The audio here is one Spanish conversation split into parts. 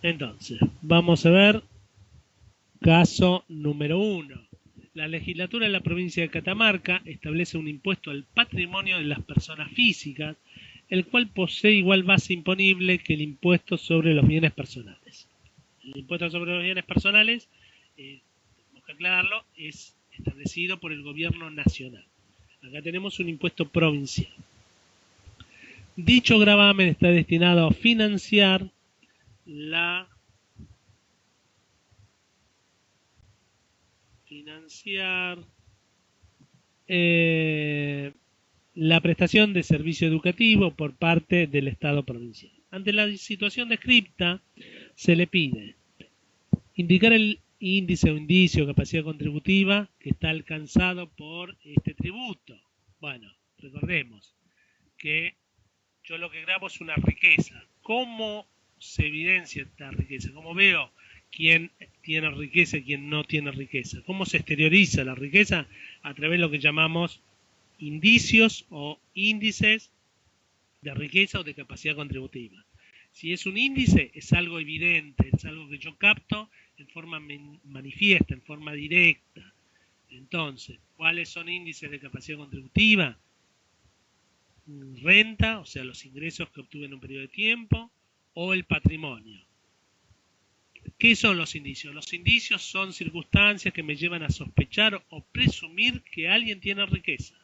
Entonces, vamos a ver caso número 1. La legislatura de la provincia de Catamarca establece un impuesto al patrimonio de las personas físicas, el cual posee igual base imponible que el impuesto sobre los bienes personales. El impuesto sobre los bienes personales, tenemos que aclararlo, es establecido por el gobierno nacional. Acá tenemos un impuesto provincial. Dicho gravamen está destinado a financiar la eh, la prestación de servicio educativo por parte del Estado provincial. Ante la situación descripta, se le pide indicar el índice o indicio de capacidad contributiva que está alcanzado por este tributo. Bueno, recordemos que yo lo que grabo es una riqueza. ¿Cómo se evidencia esta riqueza? ¿Cómo veo quién tiene riqueza y quién no tiene riqueza? ¿Cómo se exterioriza la riqueza? A través de lo que llamamos indicios o índices de riqueza o de capacidad contributiva. Si es un índice, es algo evidente, es algo que yo capto en forma manifiesta, en forma directa. Entonces, ¿cuáles son índices de capacidad contributiva? Renta, o sea, los ingresos que obtuve en un periodo de tiempo, o el patrimonio. ¿Qué son los indicios? Los indicios son circunstancias que me llevan a sospechar o presumir que alguien tiene riqueza.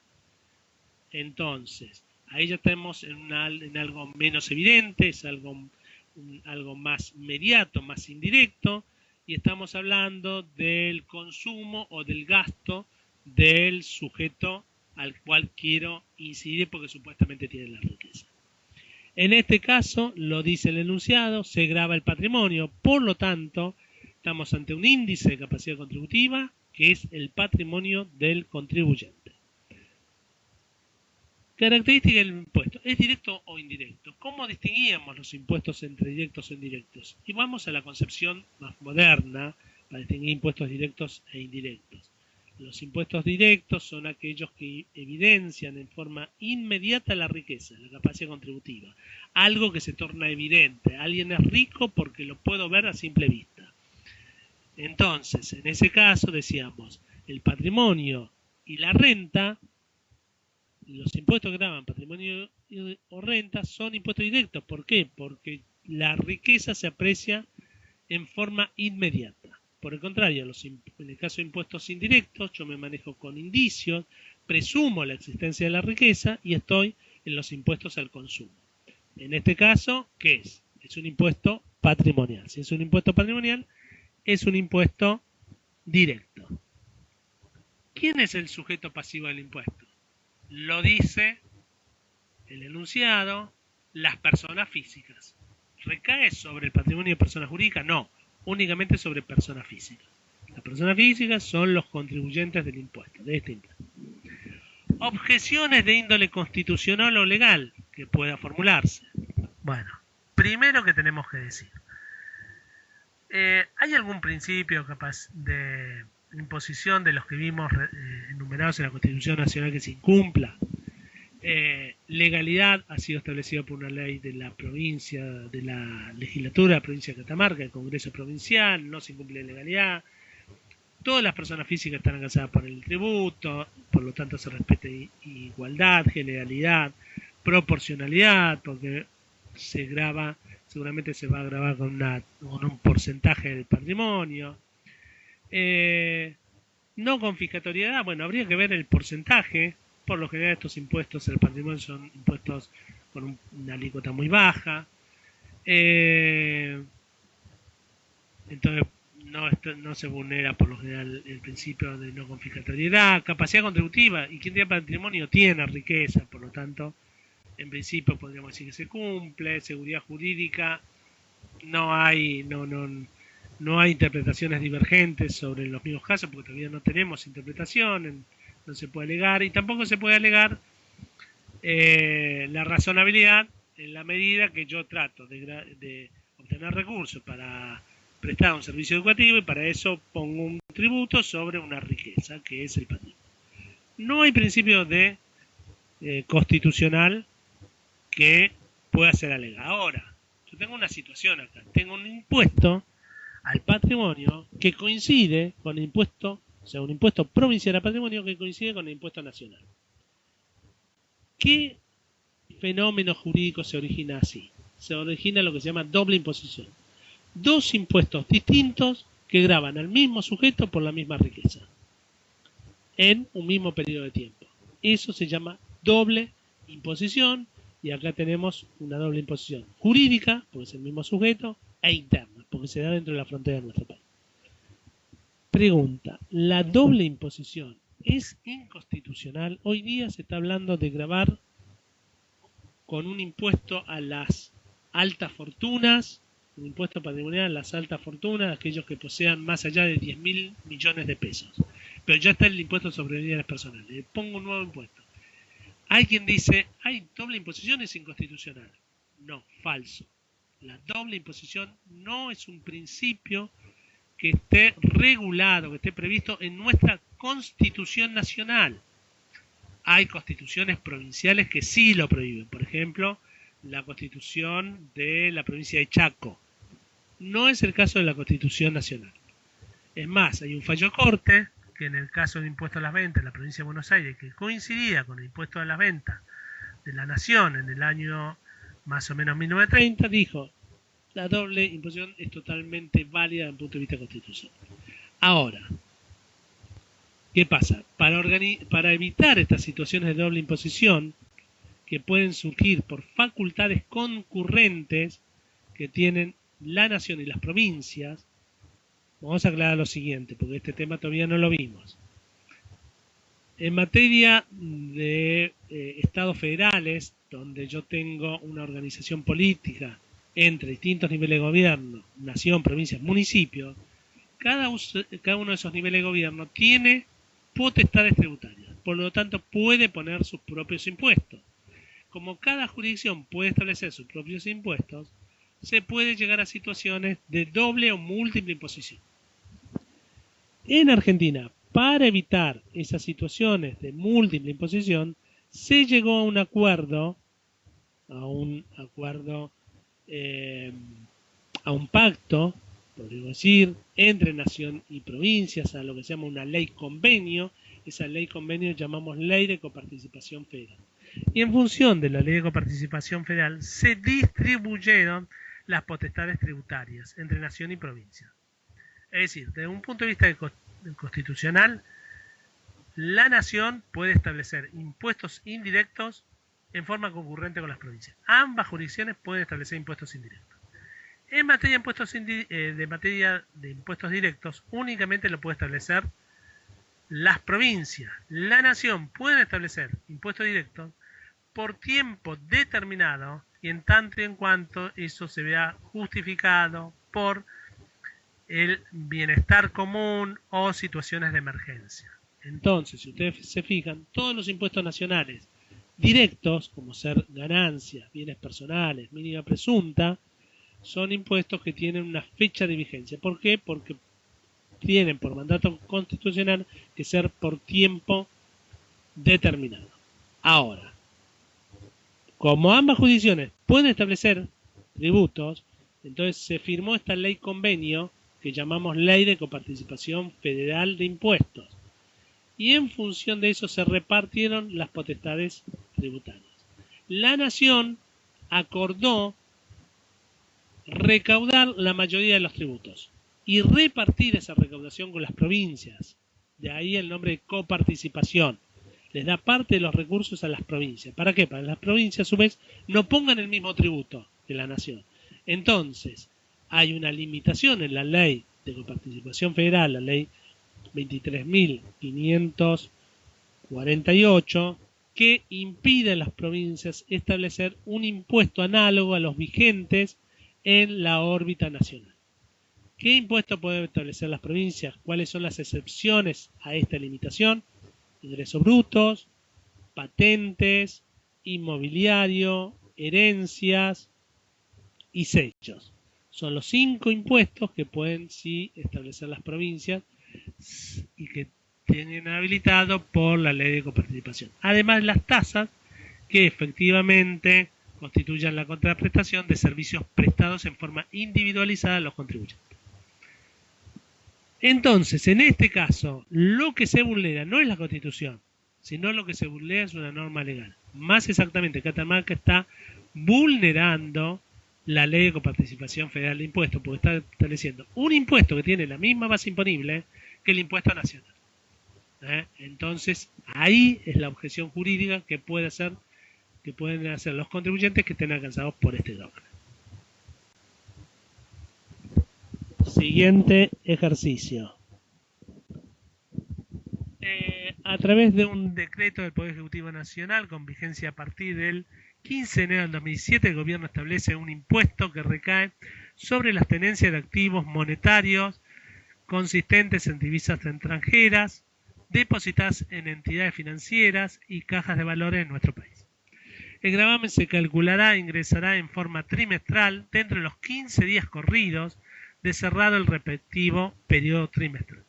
Entonces, ahí ya estamos en algo menos evidente, es algo más inmediato, más indirecto, y estamos hablando del consumo o del gasto del sujeto al cual quiero incidir porque supuestamente tiene la riqueza. En este caso, lo dice el enunciado, se grava el patrimonio, por lo tanto, estamos ante un índice de capacidad contributiva que es el patrimonio del contribuyente. Característica del impuesto. ¿Es directo o indirecto? ¿Cómo distinguíamos los impuestos entre directos o indirectos? Y vamos a la concepción más moderna para distinguir impuestos directos e indirectos. Los impuestos directos son aquellos que evidencian en forma inmediata la riqueza, la capacidad contributiva. Algo que se torna evidente. Alguien es rico porque lo puedo ver a simple vista. Entonces, en ese caso decíamos, el patrimonio y la renta, los impuestos que graban patrimonio o renta son impuestos directos. ¿Por qué? Porque la riqueza se aprecia en forma inmediata. Por el contrario, en el caso de impuestos indirectos, yo me manejo con indicios, presumo la existencia de la riqueza y estoy en los impuestos al consumo. En este caso, ¿qué es? Es un impuesto patrimonial. Si es un impuesto patrimonial, es un impuesto directo. ¿Quién es el sujeto pasivo del impuesto? Lo dice el enunciado, las personas físicas. ¿Recae sobre el patrimonio de personas jurídicas? No, únicamente sobre personas físicas. Las personas físicas son los contribuyentes del impuesto, de este impuesto. Objeciones de índole constitucional o legal que pueda formularse. Bueno, primero que tenemos que decir, ¿hay algún principio capaz de imposición de los que vimos enumerados en la Constitución Nacional que se incumpla? Legalidad ha sido establecida por una ley de la provincia, de la legislatura de la provincia de Catamarca, el Congreso Provincial, no se incumple legalidad. Todas las personas físicas están alcanzadas por el tributo, por lo tanto se respeta igualdad, generalidad, proporcionalidad, porque se grava, seguramente se va a grabar con un porcentaje del patrimonio. No confiscatoriedad, bueno, habría que ver el porcentaje. Por lo general estos impuestos al patrimonio son impuestos con una alícuota muy baja. Entonces no se vulnera por lo general el principio de no confiscatoriedad. Capacidad contributiva, y quien tiene patrimonio tiene riqueza, por lo tanto, en principio podríamos decir que se cumple. Seguridad jurídica, no hay interpretaciones divergentes sobre los mismos casos, porque todavía no tenemos interpretación, no se puede alegar, y tampoco se puede alegar la razonabilidad en la medida que yo trato de obtener recursos para prestar un servicio educativo, y para eso pongo un tributo sobre una riqueza que es el patrimonio. No hay principio de constitucional que pueda ser alegado. Ahora, yo Yo tengo una situación acá. Tengo un impuesto al patrimonio que coincide con el impuesto, o sea, un impuesto provincial al patrimonio que coincide con el impuesto nacional. ¿Qué fenómeno jurídico se origina así? Se origina lo que se llama doble imposición. Dos impuestos distintos que gravan al mismo sujeto por la misma riqueza en un mismo periodo de tiempo. Eso se llama doble imposición, y acá tenemos una doble imposición jurídica, porque es el mismo sujeto, e interna, porque se da dentro de la frontera de nuestro país. Pregunta, ¿la doble imposición es inconstitucional? Hoy día se está hablando de gravar con un impuesto a las altas fortunas, un impuesto patrimonial a las altas fortunas, aquellos que posean más allá de 10.000 millones de pesos. Pero ya está el impuesto sobre bienes personales. Le pongo un nuevo impuesto. Hay quien dice, hay doble imposición, es inconstitucional. No, falso. La doble imposición no es un principio que esté regulado, que esté previsto en nuestra Constitución Nacional. Hay constituciones provinciales que sí lo prohíben. Por ejemplo, la Constitución de la provincia de Chaco. No es el caso de la Constitución Nacional. Es más, hay un fallo corte que en el caso del impuesto a las ventas en la provincia de Buenos Aires, que coincidía con el impuesto a las ventas de la Nación en el año más o menos 1930, dijo, la doble imposición es totalmente válida desde el punto de vista constitucional. Ahora, ¿qué pasa? Para evitar estas situaciones de doble imposición, que pueden surgir por facultades concurrentes que tienen la Nación y las provincias, vamos a aclarar lo siguiente, porque este tema todavía no lo vimos. En materia de estados federales, donde yo tengo una organización política entre distintos niveles de gobierno, nación, provincias, municipios, cada uno de esos niveles de gobierno tiene potestades tributarias, por lo tanto puede poner sus propios impuestos. Como cada jurisdicción puede establecer sus propios impuestos, se puede llegar a situaciones de doble o múltiple imposición. En Argentina, para evitar esas situaciones de múltiple imposición, se llegó a un acuerdo, a un pacto, podríamos decir, entre nación y provincias, a lo que se llama una ley convenio. Esa ley convenio llamamos Ley de Coparticipación Federal. Y en función de la Ley de Coparticipación Federal se distribuyeron las potestades tributarias entre nación y provincia. Es decir, desde un punto de vista constitucional, la nación puede establecer impuestos indirectos en forma concurrente con las provincias. Ambas jurisdicciones pueden establecer impuestos indirectos. En materia de impuestos directos, únicamente lo puede establecer las provincias. La nación puede establecer impuestos directos por tiempo determinado y en tanto y en cuanto eso se vea justificado por el bienestar común o situaciones de emergencia. Entonces, si ustedes se fijan, todos los impuestos nacionales directos, como ser ganancias, bienes personales, mínima presunta, son impuestos que tienen una fecha de vigencia. ¿Por qué? Porque tienen por mandato constitucional que ser por tiempo determinado. Ahora, como ambas jurisdicciones pueden establecer tributos, entonces se firmó esta ley convenio que llamamos Ley de Coparticipación Federal de Impuestos. Y en función de eso se repartieron las potestades tributarias. La nación acordó recaudar la mayoría de los tributos y repartir esa recaudación con las provincias. De ahí el nombre de coparticipación. Les da parte de los recursos a las provincias. ¿Para qué? Para que las provincias, a su vez, no pongan el mismo tributo que la nación. Entonces, hay una limitación en la ley de coparticipación federal, la ley 23.548, que impide a las provincias establecer un impuesto análogo a los vigentes en la órbita nacional. ¿Qué impuesto pueden establecer las provincias? ¿Cuáles son las excepciones a esta limitación? Ingresos brutos, patentes, inmobiliario, herencias y sellos. Son los 5 impuestos que pueden sí establecer las provincias y que tienen habilitado por la ley de coparticipación. Además, las tasas que efectivamente constituyan la contraprestación de servicios prestados en forma individualizada a los contribuyentes. Entonces, en este caso, lo que se vulnera no es la Constitución, sino lo que se vulnera es una norma legal. Más exactamente, Catamarca está vulnerando la Ley de Coparticipación Federal de Impuestos, porque está estableciendo un impuesto que tiene la misma base imponible que el impuesto nacional. Entonces, ahí es la objeción jurídica que pueden hacer los contribuyentes que estén alcanzados por este dogma. Siguiente ejercicio. A través de un decreto del Poder Ejecutivo Nacional con vigencia a partir del 15 de enero del 2007, el gobierno establece un impuesto que recae sobre las tenencias de activos monetarios consistentes en divisas extranjeras depositadas en entidades financieras y cajas de valores en nuestro país. El gravamen se calculará e ingresará en forma trimestral dentro de los 15 días corridos de cerrado el respectivo periodo trimestral.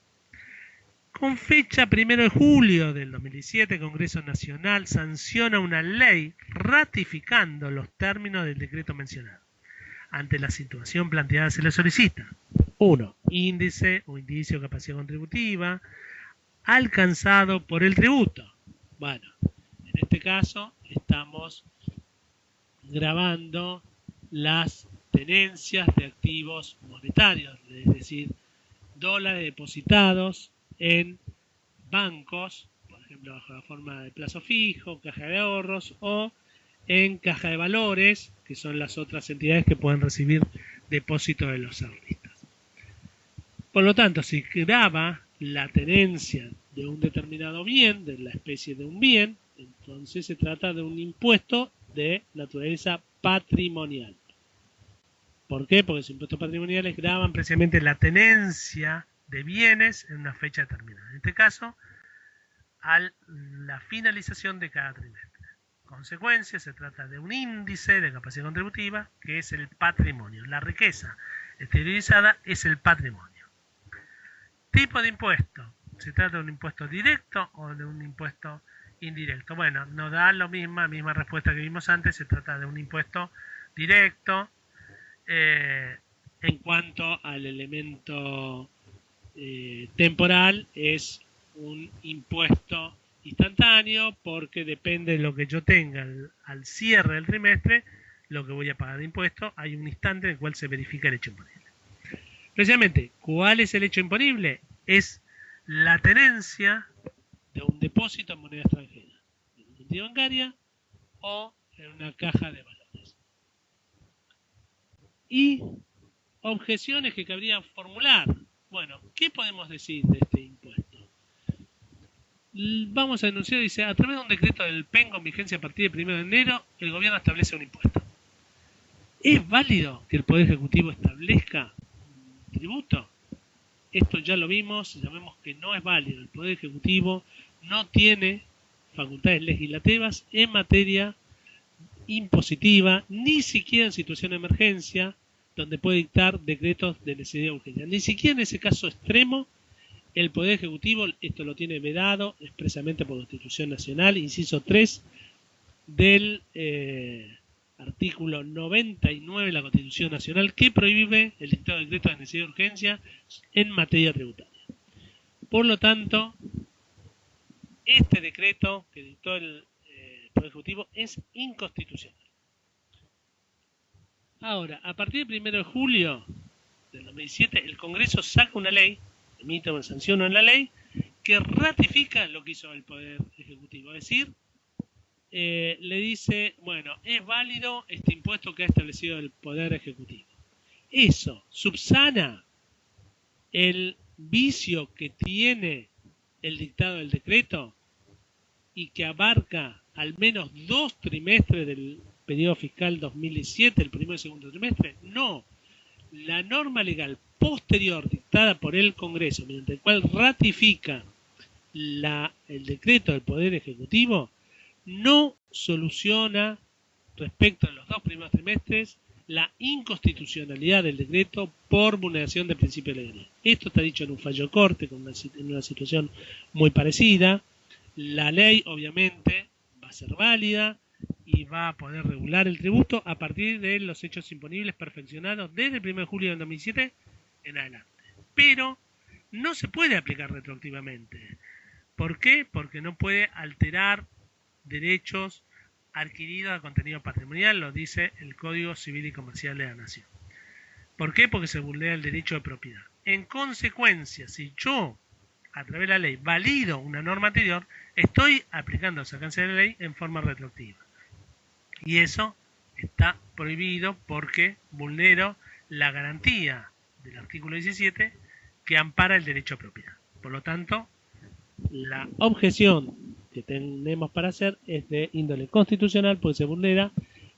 Con fecha 1 de julio del 2017, el Congreso Nacional sanciona una ley ratificando los términos del decreto mencionado. Ante la situación planteada se le solicita 1. Índice o indicio de capacidad contributiva alcanzado por el tributo. Bueno, en este caso estamos gravando las tenencias de activos monetarios, es decir, dólares depositados en bancos, por ejemplo, bajo la forma de plazo fijo, caja de ahorros o en caja de valores, que son las otras entidades que pueden recibir depósitos de los ahorristas. Por lo tanto, si grava la tenencia de un determinado bien, de la especie de un bien, entonces se trata de un impuesto de naturaleza patrimonial. ¿Por qué? Porque los impuestos patrimoniales gravan precisamente la tenencia de bienes en una fecha determinada. En este caso, a la finalización de cada trimestre. Consecuencia, se trata de un índice de capacidad contributiva que es el patrimonio. La riqueza exteriorizada es el patrimonio. Tipo de impuesto. ¿Se trata de un impuesto directo o de un impuesto indirecto? Bueno, nos da la misma respuesta que vimos antes. Se trata de un impuesto directo. En cuanto al elemento temporal, es un impuesto instantáneo porque depende de lo que yo tenga al cierre del trimestre, lo que voy a pagar de impuesto. Hay un instante en el cual se verifica el hecho imponible. Precisamente, ¿cuál es el hecho imponible? Es la tenencia de un depósito en moneda extranjera, en una entidad bancaria o en una caja de valores. Y objeciones que cabría formular. Bueno, ¿qué podemos decir de este impuesto? Vamos a denunciar, dice, a través de un decreto del PEN con vigencia a partir del 1 de enero, el gobierno establece un impuesto. ¿Es válido que el Poder Ejecutivo establezca un tributo? Esto ya lo vimos, sabemos que no es válido. El Poder Ejecutivo no tiene facultades legislativas en materia impositiva, ni siquiera en situación de emergencia, donde puede dictar decretos de necesidad y urgencia. Ni siquiera en ese caso extremo, el Poder Ejecutivo esto lo tiene vedado expresamente por la Constitución Nacional, inciso 3 del artículo 99 de la Constitución Nacional, que prohíbe el dictado de decretos de necesidad y urgencia en materia tributaria. Por lo tanto, este decreto que dictó el Poder Ejecutivo es inconstitucional. Ahora, a partir del 1 de julio del 2007, el Congreso saca una ley, emite una sanción en la ley, que ratifica lo que hizo el Poder Ejecutivo. Es decir, le dice, bueno, es válido este impuesto que ha establecido el Poder Ejecutivo. Eso subsana el vicio que tiene el dictado del decreto y que abarca al menos 2 trimestres del periodo fiscal 2017, el primer y segundo trimestre. No, la norma legal posterior dictada por el Congreso, mediante el cual ratifica el decreto del Poder Ejecutivo, no soluciona respecto a los 2 primeros trimestres la inconstitucionalidad del decreto por vulneración del principio de legalidad. Esto está dicho en un fallo de corte, en una situación muy parecida. La ley, obviamente, va a ser válida, y va a poder regular el tributo a partir de los hechos imponibles perfeccionados desde el 1 de julio de 2007 en adelante. Pero no se puede aplicar retroactivamente. ¿Por qué? Porque no puede alterar derechos adquiridos a contenido patrimonial, lo dice el Código Civil y Comercial de la Nación. ¿Por qué? Porque se vulnera el derecho de propiedad. En consecuencia, si yo, a través de la ley, valido una norma anterior, estoy aplicando esa alcance de la ley en forma retroactiva. Y eso está prohibido porque vulnero la garantía del artículo 17 que ampara el derecho a propiedad. Por lo tanto, la objeción que tenemos para hacer es de índole constitucional porque se vulnera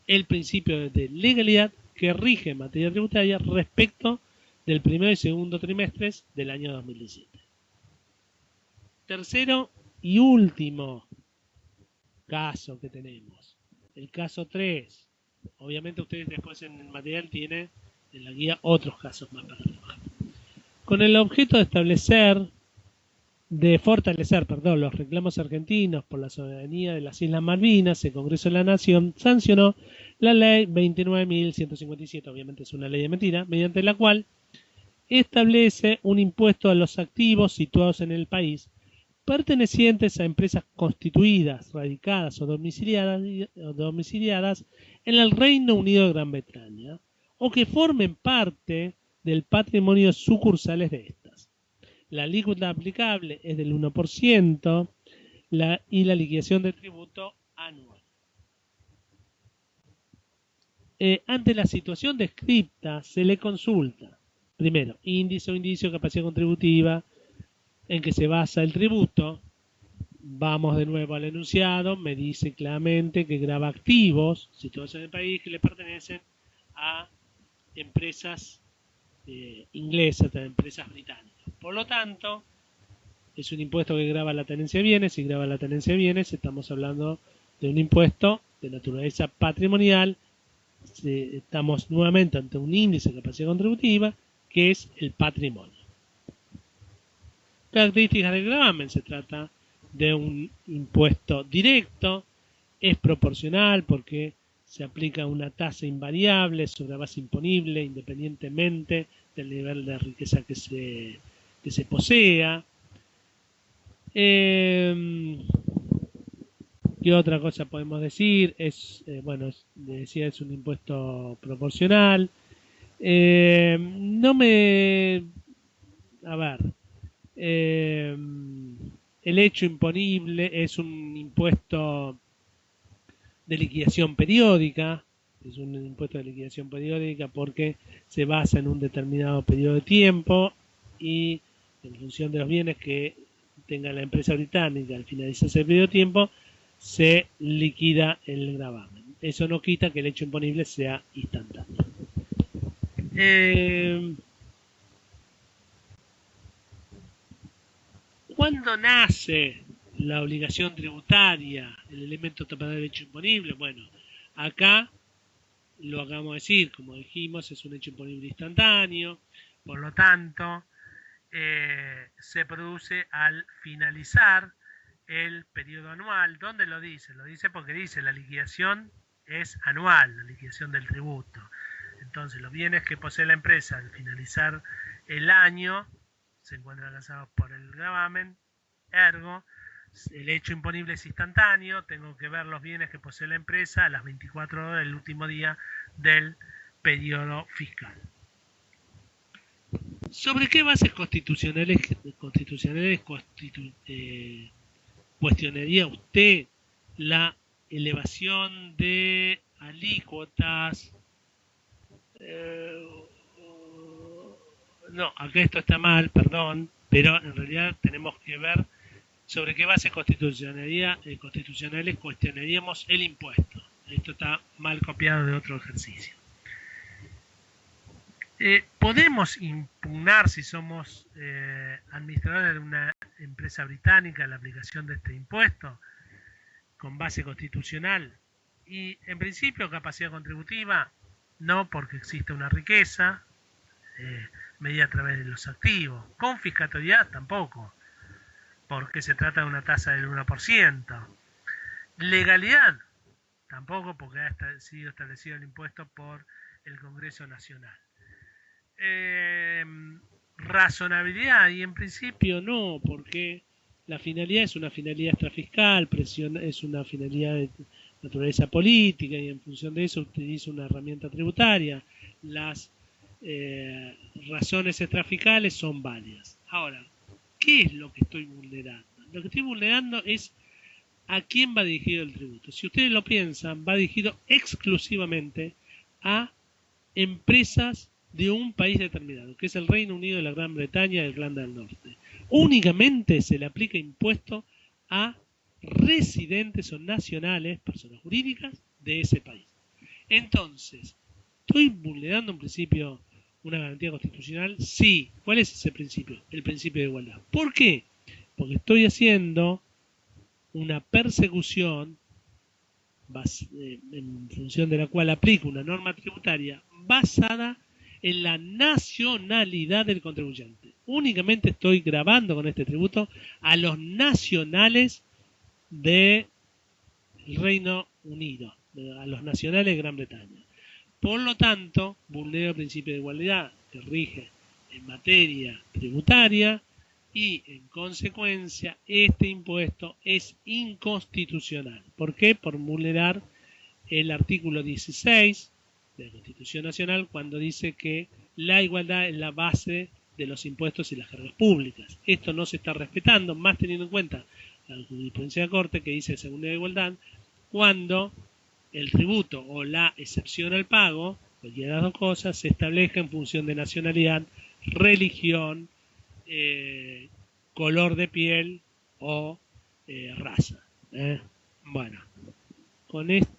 el principio de legalidad que rige en materia tributaria respecto del primero y segundo trimestres del año 2017. Tercero y último caso que tenemos, el caso 3. Obviamente ustedes después en el material tienen en la guía otros casos más para trabajar. Con el objeto de fortalecer los reclamos argentinos por la soberanía de las Islas Malvinas, el Congreso de la Nación sancionó la ley 29.157, obviamente es una ley de mentira, mediante la cual establece un impuesto a los activos situados en el país pertenecientes a empresas constituidas, radicadas o domiciliadas en el Reino Unido de Gran Bretaña o que formen parte del patrimonio sucursales de estas. La alícuota aplicable es del 1% y la liquidación del tributo anual. Ante la situación descripta se le consulta, primero, índice o indicio de capacidad contributiva en que se basa el tributo. Vamos de nuevo al enunciado, me dice claramente que grava activos situados en el país que le pertenecen a empresas inglesas, a empresas británicas. Por lo tanto, es un impuesto que grava la tenencia de bienes. Si grava la tenencia de bienes, estamos hablando de un impuesto de naturaleza patrimonial. Estamos nuevamente ante un índice de capacidad contributiva que es el patrimonio. Características del gravamen: se trata de un impuesto directo, es proporcional porque se aplica una tasa invariable sobre la base imponible independientemente del nivel de riqueza que se posea. ¿Qué otra cosa podemos decir? Es un impuesto proporcional. El hecho imponible es un impuesto de liquidación periódica. Es un impuesto de liquidación periódica porque se basa en un determinado periodo de tiempo y en función de los bienes que tenga la empresa británica al finalizar ese periodo de tiempo se liquida el gravamen. Eso no quita que el hecho imponible sea instantáneo. ¿Cuándo nace la obligación tributaria, el elemento topador del hecho imponible? Bueno, acá lo acabamos de decir, como dijimos, es un hecho imponible instantáneo, por lo tanto, se produce al finalizar el periodo anual. ¿Dónde lo dice? Lo dice porque dice la liquidación es anual, la liquidación del tributo. Entonces, los bienes que posee la empresa al finalizar el año se encuentran lanzados por el gravamen, ergo, el hecho imponible es instantáneo, tengo que ver los bienes que posee la empresa a las 24 horas del último día del periodo fiscal. ¿Sobre qué bases constitucionales cuestionaría usted la elevación de alícuotas? No, acá esto está mal, perdón, pero en realidad tenemos que ver sobre qué bases constitucionales cuestionaríamos el impuesto. Esto está mal copiado de otro ejercicio. Podemos impugnar, si somos administradores de una empresa británica, la aplicación de este impuesto con base constitucional. Y en principio capacidad contributiva no, porque existe una riqueza medida a través de los activos. Confiscatoriedad tampoco, porque se trata de una tasa del 1%. Legalidad tampoco, porque ha sido establecido el impuesto por el Congreso Nacional. Razonabilidad, y en principio no, porque la finalidad es una finalidad extrafiscal, es una finalidad de naturaleza política, y en función de eso utiliza una herramienta tributaria. Las razones extrafiscales son varias. Ahora, ¿qué es lo que estoy vulnerando? Lo que estoy vulnerando es a quién va dirigido el tributo. Si ustedes lo piensan, va dirigido exclusivamente a empresas de un país determinado, que es el Reino Unido de la Gran Bretaña y Irlanda del Norte. Únicamente se le aplica impuesto a residentes o nacionales, personas jurídicas, de ese país. Entonces, ¿estoy vulnerando un principio, una garantía constitucional? Sí. ¿Cuál es ese principio? El principio de igualdad. ¿Por qué? Porque estoy haciendo una persecución en función de la cual aplico una norma tributaria basada en la nacionalidad del contribuyente. Únicamente estoy grabando con este tributo a los nacionales del Reino Unido, a los nacionales de Gran Bretaña. Por lo tanto, vulnero el principio de igualdad que rige en materia tributaria y, en consecuencia, este impuesto es inconstitucional. ¿Por qué? Por vulnerar el artículo 16 de la Constitución Nacional, cuando dice que la igualdad es la base de los impuestos y las cargas públicas. Esto no se está respetando, más teniendo en cuenta la jurisprudencia de la Corte que dice según la igualdad, cuando el tributo o la excepción al pago, cualquiera de las dos cosas, se establezca en función de nacionalidad, religión, color de piel o raza. Bueno, con esto